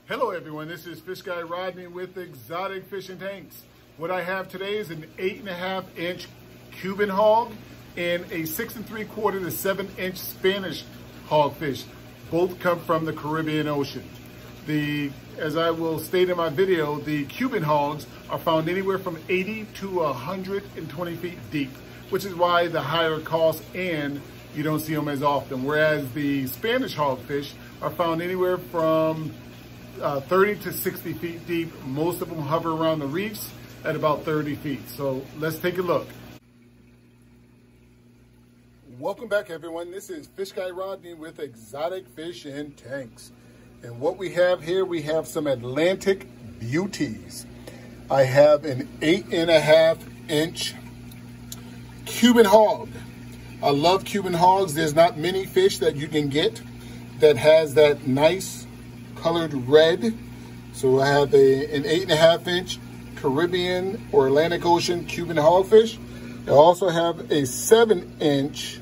Hello everyone, this is Fish Guy Rodney with Exotic Fishing Tanks. What I have today is an 8.5 inch Cuban hog and a 6 3/4 to 7 inch Spanish hogfish. Both come from the Caribbean Ocean. As I will state in my video, the Cuban hogs are found anywhere from 80 to 120 feet deep, which is why the higher cost and you don't see them as often. Whereas the Spanish hogfish are found anywhere from 30 to 60 feet deep. Most of them hover around the reefs at about 30 feet. So let's take a look. Welcome back everyone. This is Fish Guy Rodney with Exotic Fishing Tanks. And what we have here, we have some Atlantic beauties. I have an 8.5 inch Cuban hog. I love Cuban hogs. There's not many fish that you can get that has that nice colored red. So I have an 8.5 inch Caribbean or Atlantic Ocean Cuban hogfish. I also have a 7 inch.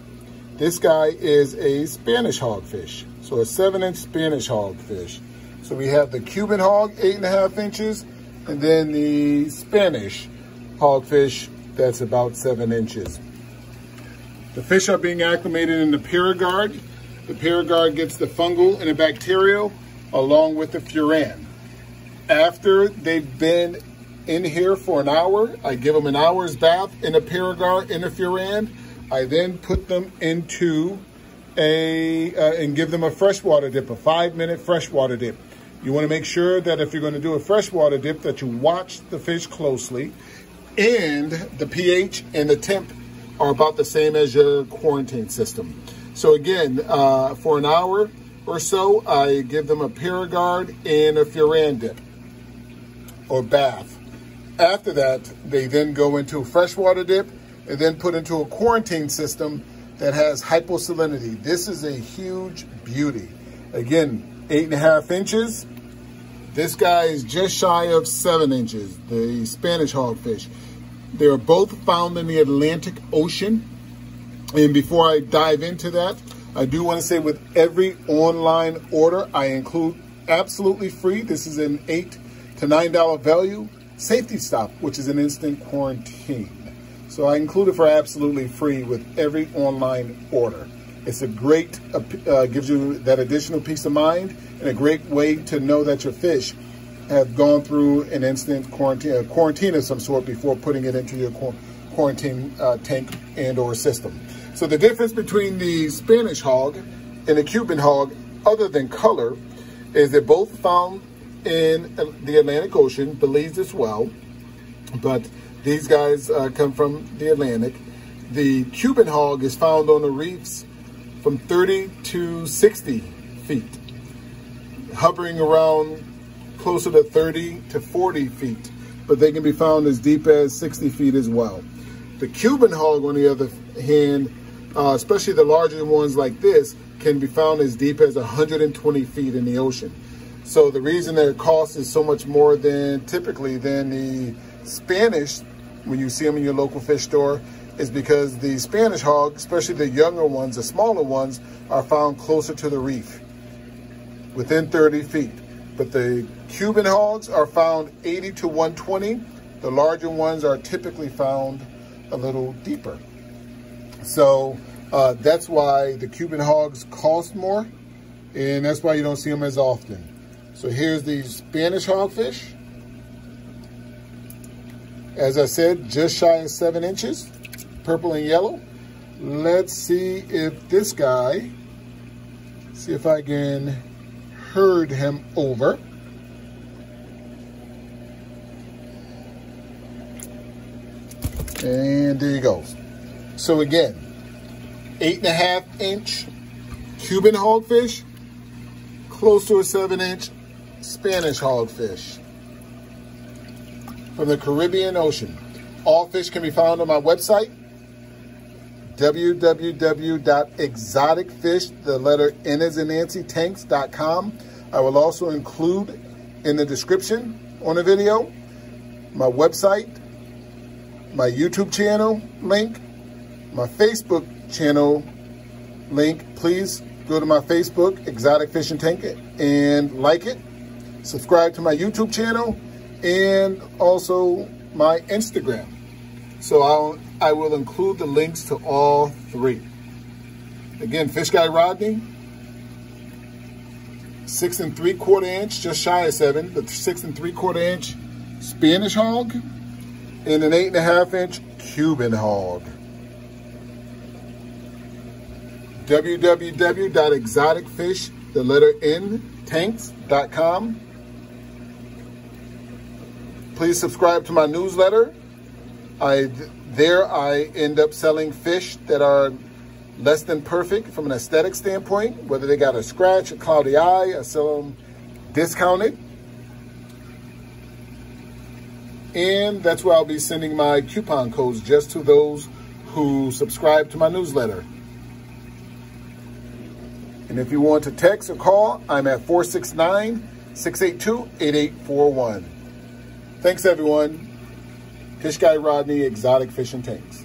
This guy is a Spanish hogfish. So a 7 inch Spanish hogfish. So we have the Cuban hog, 8.5 inches, and then the Spanish hogfish that's about 7 inches. The fish are being acclimated in the Paragard. The Paragard gets the fungal and the bacterial along with the furan. After they've been in here for an hour, I give them an hour's bath in the Paragard and the furan. I then put them into and give them a freshwater dip, a 5-minute freshwater dip. You want to make sure that if you're going to do a freshwater dip that you watch the fish closely, and the pH and the temp are about the same as your quarantine system. So again, for an hour or so, I give them a Paragard and a furan dip or bath. After that, they then go into a freshwater dip and then put into a quarantine system that has hyposalinity. This is a huge beauty. Again, 8.5 inches. This guy is just shy of 7 inches, the Spanish hogfish. They're both found in the Atlantic Ocean. And before I dive into that, I do want to say with every online order, I include absolutely free. This is an $8 to $9 value safety stop, which is an instant quarantine. So I include it for absolutely free with every online order. It's a great, gives you that additional peace of mind and a great way to know that your fish have gone through an instant quarantine of some sort before putting it into your quarantine tank and or system. So the difference between the Spanish hog and the Cuban hog, other than color, is they're both found in the Atlantic Ocean, Belize as well, but these guys come from the Atlantic. The Cuban hog is found on the reefs from 30 to 60 feet, hovering around closer to 30 to 40 feet, but they can be found as deep as 60 feet as well. The Cuban hog, on the other hand, especially the larger ones like this, can be found as deep as 120 feet in the ocean. So the reason their cost is so much more than typically than the Spanish, when you see them in your local fish store, is because the Spanish hog, especially the younger ones, the smaller ones, are found closer to the reef, within 30 feet. But the Cuban hogs are found 80 to 120. The larger ones are typically found a little deeper. So that's why the Cuban hogs cost more, and that's why you don't see them as often. So here's the Spanish hogfish. As I said, just shy of 7 inches, purple and yellow. Let's see if this guy, see if I can herd him over. And there he goes. So again, 8.5 inch Cuban hogfish, close to a 7 inch Spanish hogfish from the Caribbean Ocean. All fish can be found on my website, www.exoticfish, the letter N as in Nancy, tanks.com. I will also include in the description on the video my website, my YouTube channel link, my Facebook channel link. Please go to my Facebook, Exotic Fishing Tank, and like it. subscribe to my YouTube channel, and also my Instagram. So I will include the links to all three. Again, Fish Guy Rodney, 6 3/4 inch, just shy of 7, but 6 3/4 inch Spanish hog, and an 8.5 inch Cuban hog. www.exoticfishtanks.com. Please subscribe to my newsletter. There I end up selling fish that are less than perfect from an aesthetic standpoint, whether they got a scratch, a cloudy eye. I sell them discounted. And that's where I'll be sending my coupon codes just to those who subscribe to my newsletter. And if you want to text or call, I'm at 469-682-8841. Thanks, everyone. Fish Guy Rodney, Exotic Fish and Tanks.